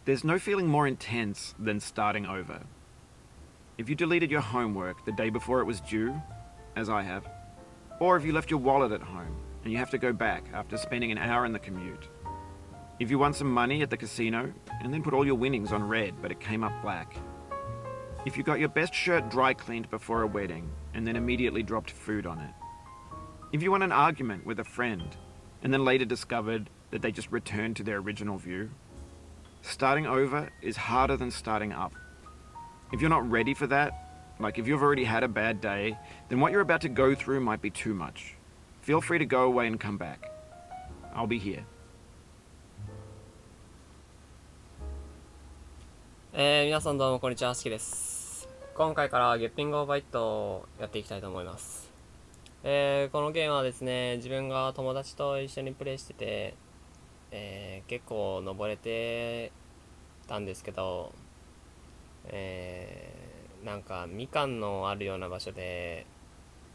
There's no feeling more intense than starting over. If you deleted your homework the day before it was due, as I have, or if you left your wallet at home and you have to go back after spending an hour in the commute. If you won some money at the casino and then put all your winnings on red but it came up black. If you got your best shirt dry cleaned before a wedding and then immediately dropped food on it. If you won an argument with a friend and then later discovered that they just returned to their original view. Starting over is harder than starting up. If you're not ready for that, like if you've already had a bad day, then what you're about to go through might be too much. Feel free to go away and come back. I'll be here. 皆さんどうもこんにちは、しきです。今回からゲッピングオーバーイットをやっていきたいと思います。このゲームはですね、自分が友達と一緒にプレイしてて、結構登れてたんですけど、なんかみかんのあるような場所で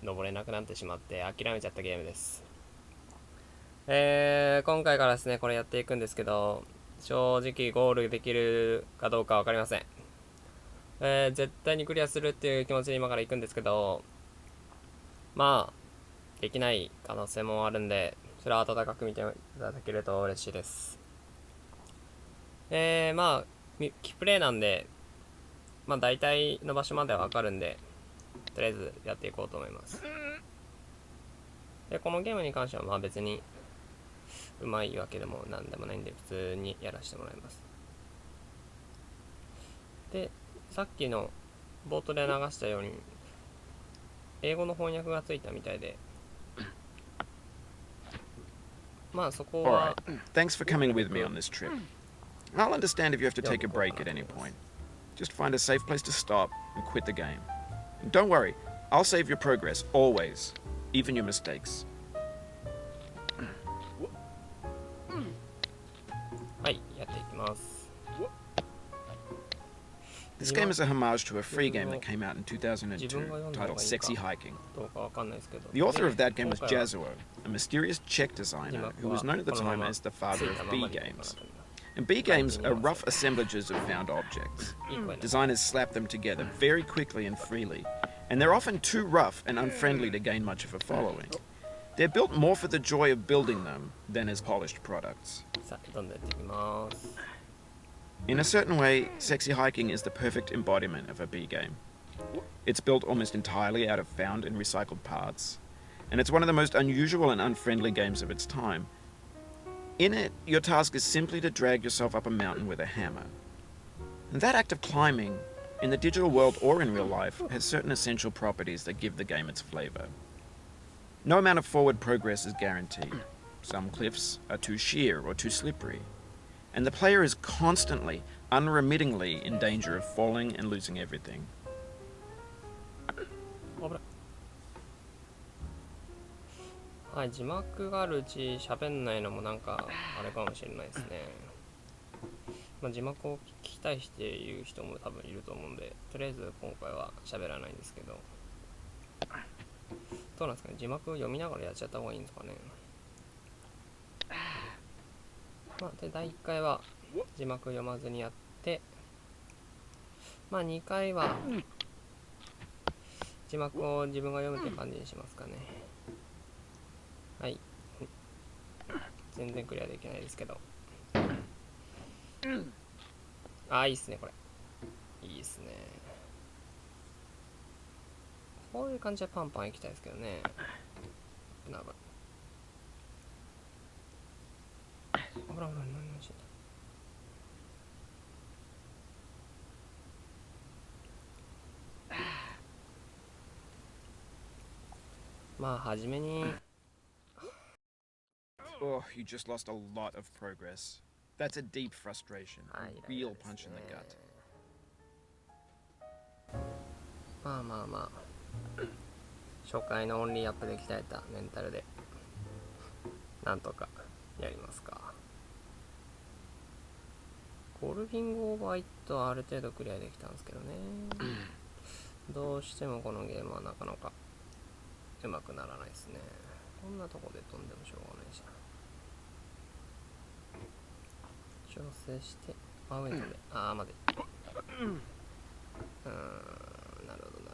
登れなくなってしまって諦めちゃったゲームです。今回からですねこれやっていくんですけど、正直ゴールできるかどうか分かりません。絶対にクリアするっていう気持ちで今から行くんですけど、まあできない可能性もあるんで、それは温かく見ていただけると嬉しいです。まあキプレイなんで、まあ大体の場所までは分かるんで、とりあえずやっていこうと思います。でこのゲームに関してはまあ別にうまいわけでもなんでもないんで、普通にやらせてもらいます。でさっきの冒頭で流したように英語の翻訳がついたみたいで、まあそこは Alright, thanks for coming with me on this trip. I'll understand if you have to take a break at any point. Just find a safe place to stop and quit the game. And don't worry, I'll save your progress, always, even your mistakes. はい、やっていきます。 This game is a homage to a free game that came out in 2002 titled Sexy Hiking. どうかわかんないですけど、 The author of that game was Jazuo, a mysterious Czech designer who was known at the time as the father of B games. And B games are rough assemblages of found objects. Designers slap them together very quickly and freely, and they're often too rough and unfriendly to gain much of a following. They're built more for the joy of building them than as polished products. さあどんどんやっていきます。 In a certain way, Sexy Hiking is the perfect embodiment of a B game. It's built almost entirely out of found and recycled parts, and it's one of the most unusual and unfriendly games of its time. In it, your task is simply to drag yourself up a mountain with a hammer. And that act of climbing, in the digital world or in real life, has certain essential properties that give the game its flavor. No amount of forward progress is guaranteed. Some cliffs are too sheer or too slippery, and the player is constantly, unremittingly in danger of falling and losing everything. はい、字幕があるうち喋んないのもなんかあれかもしれないですね。まあ、字幕を聞きたいっていう人も多分いると思うんで、とりあえず今回は喋らないんですけど、どうなんですかね、字幕を読みながらやっちゃった方がいいんですかね。まあ、で第1回は字幕読まずにやって、まあ2回は字幕を自分が読むって感じにしますかね。はい、全然クリアできないですけど、あ、いいっすね、これいいっすね。こういう感じでパンパンいきたいですけどね。危ない危ない。危ない危ない、何してた。まあ初めに Oh, you just lost a lot of progress. That's a deep frustration, a real punch in the gut. まあまあまあ、初回のオンリーアップで鍛えたメンタルでなんとかやりますか。ゴルフィングオーバーイットはある程度クリアできたんですけどね。どうしてもこのゲームはなかなかうまくならないですね。こんなとこで飛んでもしょうがないしな。調整して、あ、上に飛んで。あー、まで。なるほど、なるほど。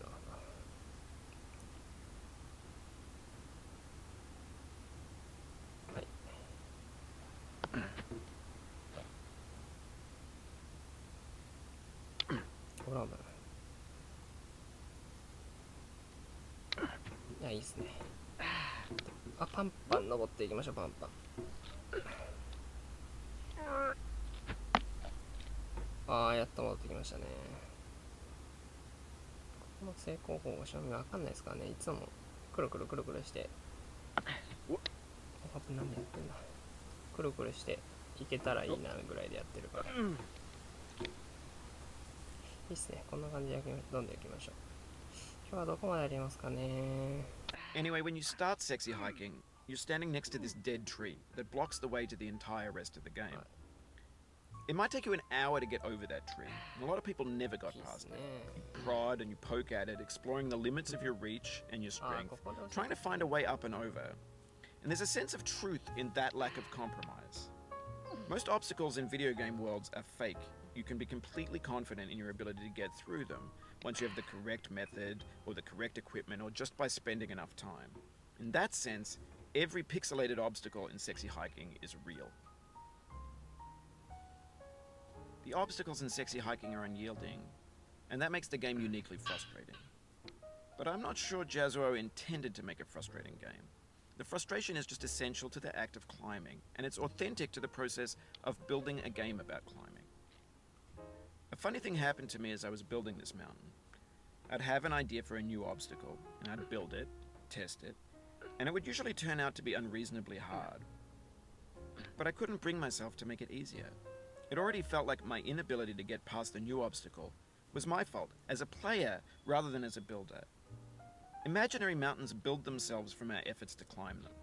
はい。ほら、いや、いいっすね。あ、パンパン登っていきましょう、パンパン。あー、やっと戻ってきましたね。この成功法が正味わかんないですからね。いつもくるくるくるくるして、何やってんだ。くるくるしていけたらいいなぐらいでやってるから。いいっすね。こんな感じでどんどん行きましょう。今日はどこまでやりますかね。Anyway, when you start sexy hiking, you're standing next to this dead tree that blocks the way to the entire rest of the game. It might take you an hour to get over that tree, and a lot of people never got past it. You prod and you poke at it, exploring the limits of your reach and your strength, trying to find a way up and over. And there's a sense of truth in that lack of compromise. Most obstacles in video game worlds are fake. You can be completely confident in your ability to get through them once you have the correct method or the correct equipment or just by spending enough time. In that sense, every pixelated obstacle in sexy hiking is real. The obstacles in sexy hiking are unyielding, and that makes the game uniquely frustrating. But I'm not sure Jazuo intended to make a frustrating game. The frustration is just essential to the act of climbing, and it's authentic to the process of building a game about climbing. A funny thing happened to me as I was building this mountain. I'd have an idea for a new obstacle, and I'd build it, test it, and it would usually turn out to be unreasonably hard. But I couldn't bring myself to make it easier. It already felt like my inability to get past the new obstacle was my fault as a player rather than as a builder. Imaginary mountains build themselves from our efforts to climb them,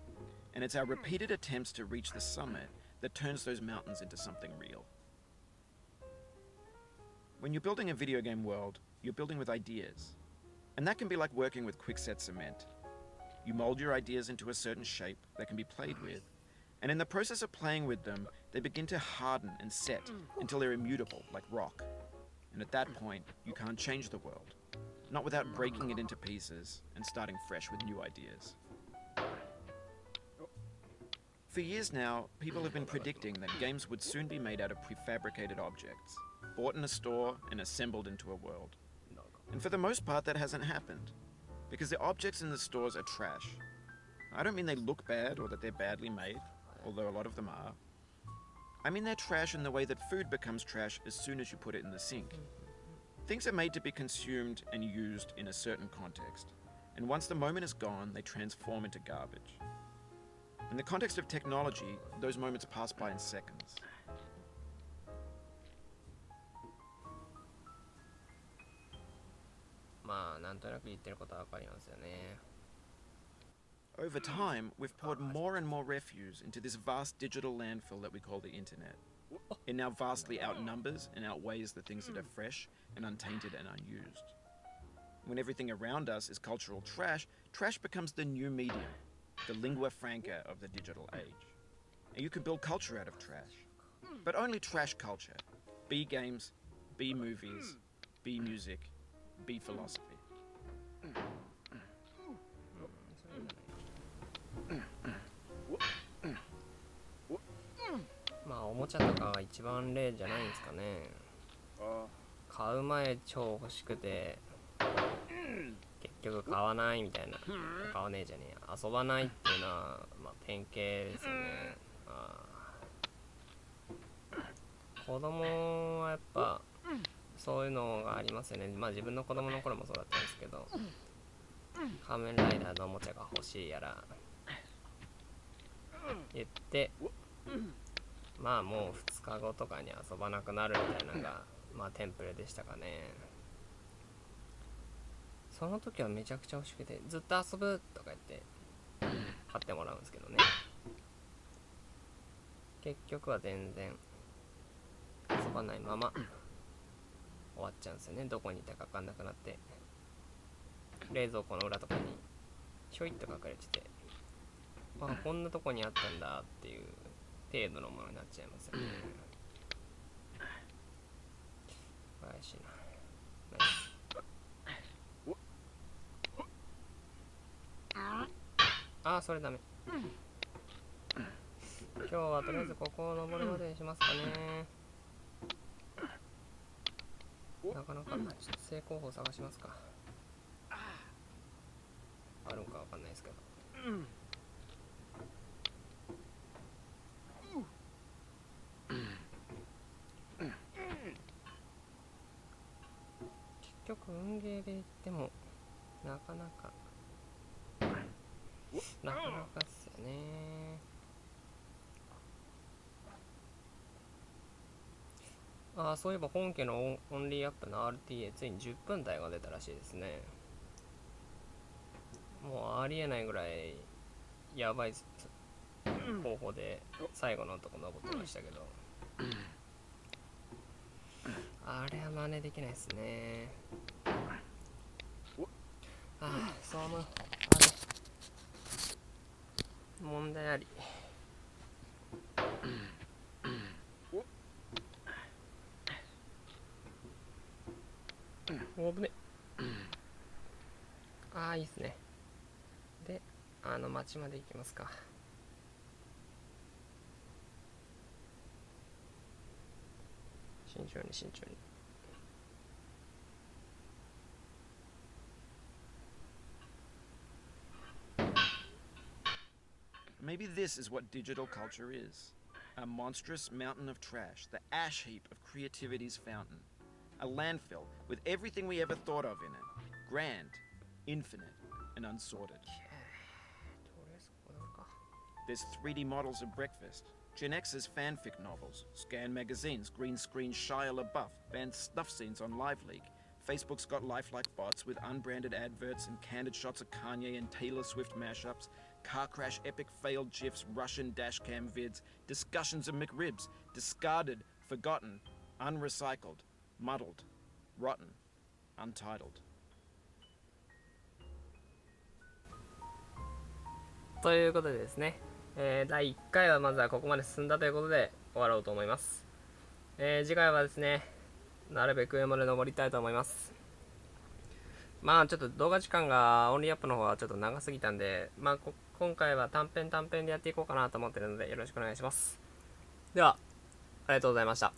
and it's our repeated attempts to reach the summit that turns those mountains into something real. When you're building a video game world, you're building with ideas, and that can be like working with quickset cement. You mold your ideas into a certain shape that can be played with, and in the process of playing with them, they begin to harden and set until they're immutable, like rock. And at that point, you can't change the world, not without breaking it into pieces and starting fresh with new ideas. For years now, people have been predicting that games would soon be made out of prefabricated objects, bought in a store and assembled into a world. And for the most part, that hasn't happened, because the objects in the stores are trash. I don't mean they look bad or that they're badly made, although a lot of them are. I mean they're trash in the way that food becomes trash as soon as you put it in the sink. Things are made to be consumed and used in a certain context, and once the moment is gone, they transform into garbage. In the context of technology, those moments pass by in seconds. Over time, we've poured more and more refuse into this vast digital landfill that we call the internet. It now vastly outnumbers and outweighs the things that are fresh and untainted and unused. When everything around us is cultural trash, trash becomes the new medium, the lingua franca of the digital age. And you can build culture out of trash. But only trash culture. B games, B movies, B music, B philosophy. まあおもちゃとかが一番例じゃないんですかね。買う前超欲しくて結局買わないみたいな、買わねえじゃねえや、遊ばないっていうのはまあ典型ですよね。子供はやっぱそういうのがありますよね。まあ自分の子供の頃もそうだったんですけど、仮面ライダーのおもちゃが欲しいやら言ってまあもう2日後とかに遊ばなくなるみたいなのがまあテンプレでしたかね。その時はめちゃくちゃ欲しくてずっと遊ぶとか言って買ってもらうんですけどね、結局は全然遊ばないまま終わっちゃうんですよね。どこにいたか分かんなくなって冷蔵庫の裏とかにひょいっと隠れてて、あ、こんなとこにあったんだっていう程度のものになっちゃいますよね。ああ、それダメ。今日はとりあえずここを登るまでにしますかね。なかなか、ちょっと成功法探しますか。あるんかわかんないですけど。結局運ゲーで言ってもなかなかっすよね。ああ、そういえば本家のオンリーアップの RTA ついに10分台が出たらしいですね。もうありえないぐらいやばい方法で最後のとこ登ってましたけど、あれは真似できないですね。ああ、そう思う。あれ問題あり。おぶね。ああ、いいっすね。で、町まで行きますか。慎重に慎重に。Maybe this is what digital culture is. A monstrous mountain of trash, the ash heap of creativity's fountain. A landfill with everything we ever thought of in it. Grand, infinite, and unsorted. とりあえずここなんか。There's 3D models of breakfast, Gen X's fanfic novels, scan magazines, green screen Shia LaBeouf, banned snuff scenes on Live Leak. Facebook's got lifelike bots with unbranded adverts and candid shots of Kanye and Taylor Swift mashups, car crash epic failed GIFs, Russian dashcam vids, discussions of McRibs, discarded, forgotten, unrecycled, muddled, rotten, untitled. ということでですね、第1回はまずはここまで進んだということで終わろうと思います。次回はですね、なるべく上まで登りたいと思います。まあちょっと動画時間がオンリーアップの方はちょっと長すぎたんで、まあ今回は短編でやっていこうかなと思ってるのでよろしくお願いします。では、ありがとうございました。